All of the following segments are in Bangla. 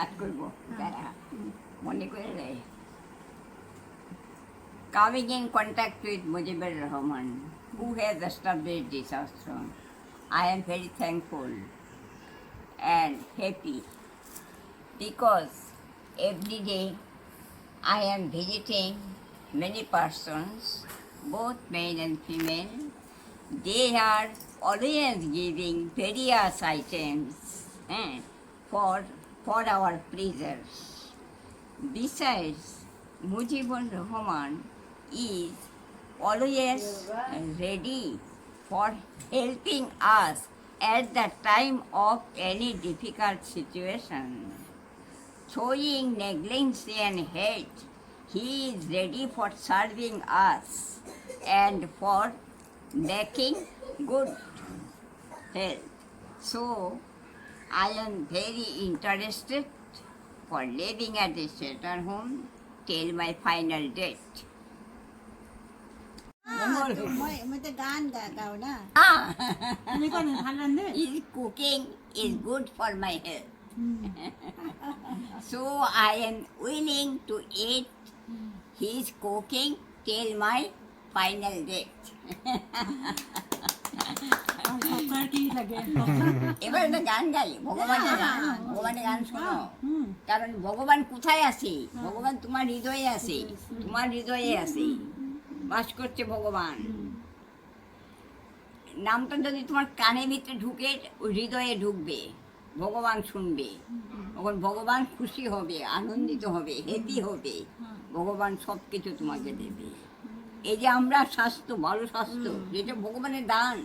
স্টার্ট করবো তারা মনে করে দেয় coming in contact with Mujibur Rahman, who has established this ashram. I am very thankful and happy because every day I am visiting many persons, both male and female. They are always giving various items for our pleasures. Besides, Mujibur Rahman is always ready for helping us at the time of any difficult situation. Showing negligence and hate, he is ready for serving us and for making good health. So, I am very interested for living at the shelter home till my final date. মই তো গান গাও না তুমি কোন ভালো রান্ধে His cooking is good for my health. So I am willing to eat his cooking till my final date. আপনার কি লাগে এবার একটা গান গাই ভগবানের গান ভগবানের গান শোনো কারণ ভগবান কোথায় আছে ভগবান তোমার হৃদয়ে আছে তোমার হৃদয়ে আছে বাস করছে ভগবান নামটা যদি তোমার কানের ভিতরে ঢুকে হৃদয়ে ঢুকবে ভগবান শুনবে তখন ভগবান খুশি হবে আনন্দিত হবে হ্যাপি হবে ভগবান সব কিছু তোমাকে দেবে এই যে আমরা স্বাস্থ্য ভালো স্বাস্থ্য যেটা ভগবানের দান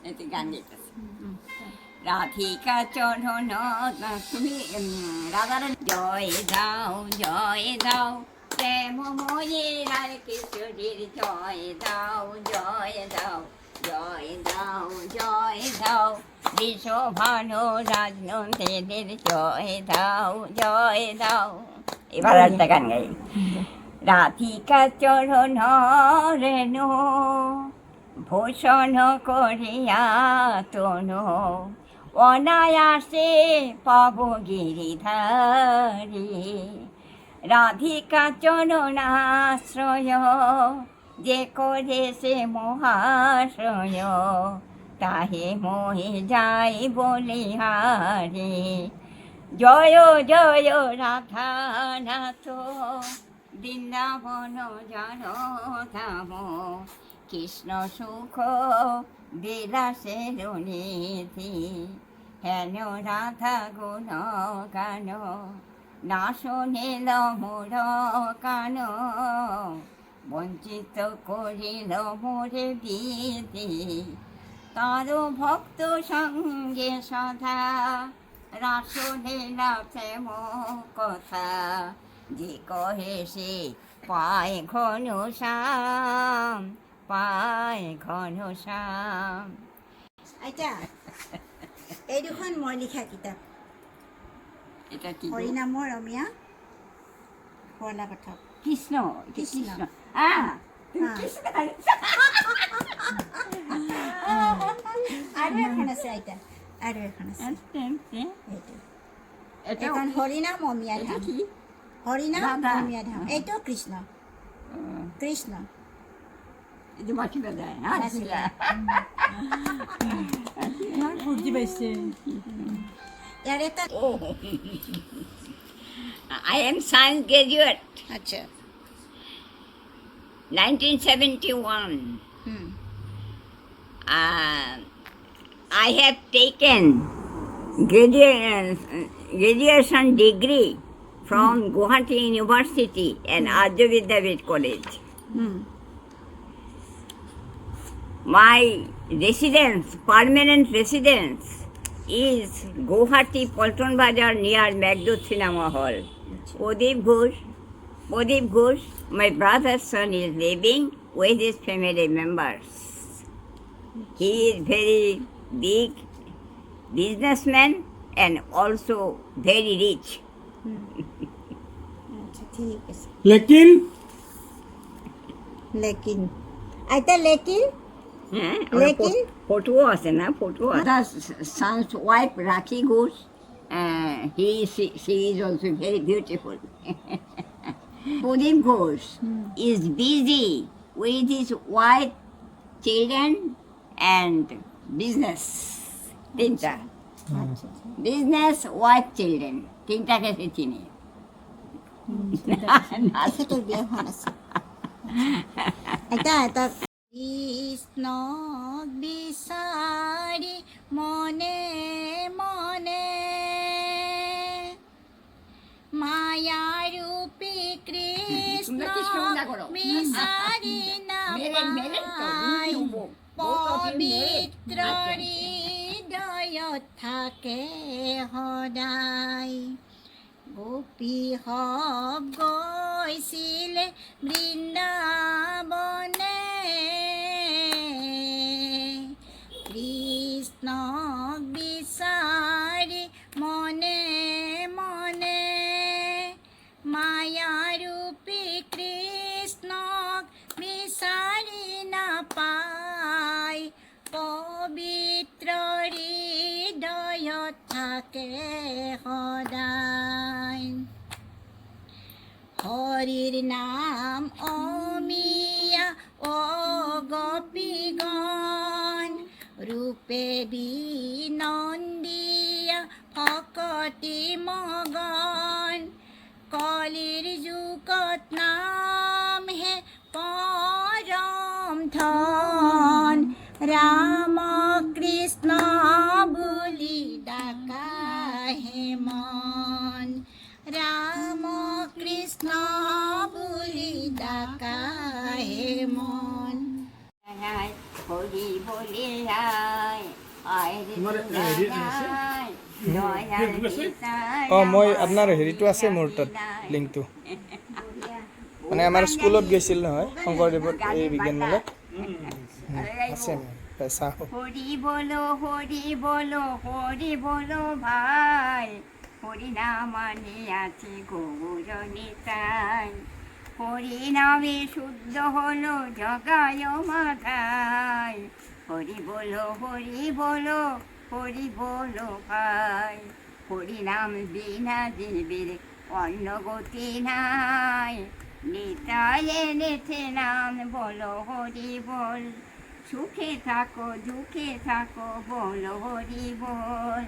এতে গান গেতেছে রাধিকা চরণ তুমি রাধার জয় দাও প্রেমময়ী রায় কিশোরীর জয় দাও বিশ্বভানু রাজনন্দের জয় দাও এবার একটা গান গাই রাধিকা চরণ রেণু ভূষণ করিয়া তনু অনায়াসে পাব গিরিধারী রাধিকা চরণাশ্রয় যে করে সে মহাশ্রয় তাহে মোহে যাই বলিহারে জয় রাধানাথ বৃন্দাবন জন ধাম কৃষ্ণ সুখ বিলাসের নিধি হেন রাধা গুণ গান না শুনিল মোর কান বঞ্চিত করিল মোরে বিধি তার ভক্ত সঙ্গে সদা রাসলীলা প্রেম কথা যে কহে সে পায় ঘন শ্যাম আচ্ছা এই দুখন মই লিখা কিতাপ এটা কি হৰিনামৰ অসমীয়া শুৱলা কথা কৃষ্ণ কৃষ্ণ। কৃষ্ণ আৰু এখন আছে আইতা আৰু এখন আছে এইটো এখন হৰিনাম অসমীয়া ধাম কি হৰিনাম ৰাধা। অসমীয়া ধাম এইটো কৃষ্ণ কৃষ্ণ ಇದು ಮಕ್ಕಿದೆ ফুর্তি পাইছে ইয়াৰ এটা I am science graduate, আচ্ছা 1971. I have taken graduation degree from Guwahati University and Arya Vidyapeeth College. My residence, permanent residence, is Guwahati Palton Bazar near Magdut Cinema Hall. Pradeep Ghosh, my brother's son, is living with his family members. He is very big businessman and also very rich. আচ্ছা ঠিক আছে लेकिन লেকিন আইতা লেকিন হ্যাঁ Lekin? ফটো আছে না photo son's wife Rakhi Ghosh she is also very beautiful. Pradeep Ghosh is busy with his wife, children, and business. তিনটা আচ্ছা বিজনেস, ওয়াইফ, চিলড্রেন, তিনটাকে সে চিনি। আচ্ছা তোর বিয়ে হয় না এটা এটা কৃষ্ণ বিচারি মনে মনে মায়ারূপী কৃষ্ণ তোমরা কি শুননা করো? বিচারি না পাই পবিত্র হৃদয় থাকে সদায় গোপী হব গৈছিলে বৃন্দাবনে কৃষ্ণক বিচাৰি মনে মনে মায়াৰূপী কৃষ্ণক বিচাৰি নাপায় পবিত্ৰ হৃদয়ত থাকে সদায় হৰিৰ নাম অমিয়া অগপীগণ ৰূপে বিনন্দিয়া ভকতি মগন কলিৰ যুগত নাম হে পৰম ধন ৰাম কৃষ্ণ বুলি ডাকাহে মন ৰাম কৃষ্ণ বুলি ডাকাহে মন হরি বলে আয় আয় রে আয়, দয়াল নিতাই মই আপোনাৰ হেৰিটো আছে মোৰ তাত লিংকটো মানে আমাৰ স্কুলত গৈছিল নহয় শংকৰদেৱত এই বিজ্ঞান মেলাত আছে চাওঁ হরি বলো ভাই, হরি নামানে আছে গৌর নিতাই, হরি নামে শুদ্ধ হলো জগায় মাথায়, হরি বলো ভাই, হরি নাম বিনা জীবের অন্য গতি নাই, নিতাই এনেছে নাম বলো হরি বল, সুখে থাকো দুঃখে থাকো বলো হরি বল,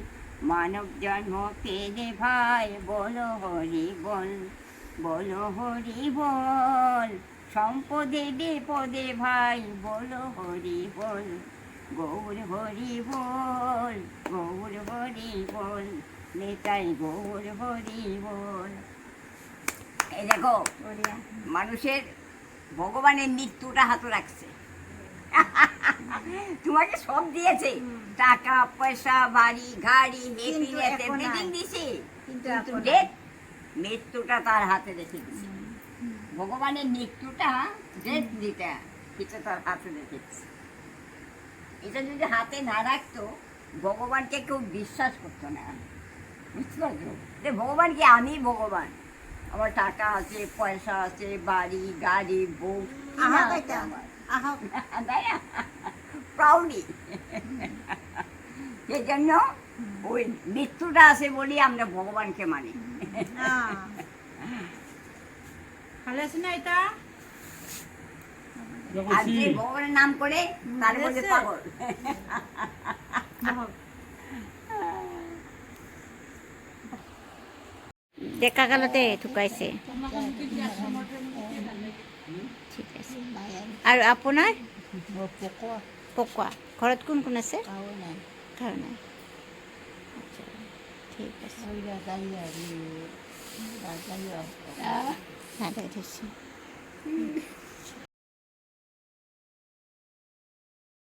মানব জন্ম পেলে ভাই বলো হরি বল, বলো হরি বল, সম্পদে বিপদে ভাই বলো হরি বল, গৌর হরি বল, নেতাই গৌর হরি বল। এই দেখো মানুষের ভগবানের মৃত্যুটা হাতে রাখছে, তোমাকে সব দিয়েছে, টাকা পয়সা বাড়ি গাড়ি হ্যাপিনেস এভরিথিং দিছে, কিন্তু মৃত্যুটা তার হাতে রেখে দিছে। ভগবানের মৃত্যুটা ডেথ দিতে এটা তার হাতে রেখেছে। এটা যদি হাতে না রাখতো ভগবানকে কেউ বিশ্বাস করতো না, বুঝতে পারছো? যে ভগবান কি আমি ভগবান, আমার টাকা আছে পয়সা আছে বাড়ি গাড়ি বউ প্রাউডি, সেই জন্য ওই মৃত্যুটা আছে বলি আমরা ভগবানকে মানি। ভালো আছে না এটা আর যে ভগবানের নাম করে তার মধ্যে পাগল। ডেকা কালতে ঢুকাইছে। ঠিক আছে। আৰু আপোনাৰ পকোৱা ঘৰত কোন কোন আছে? খাওঁ নাই। আচ্ছা, ঠিক আছে। ভালে থৈছে।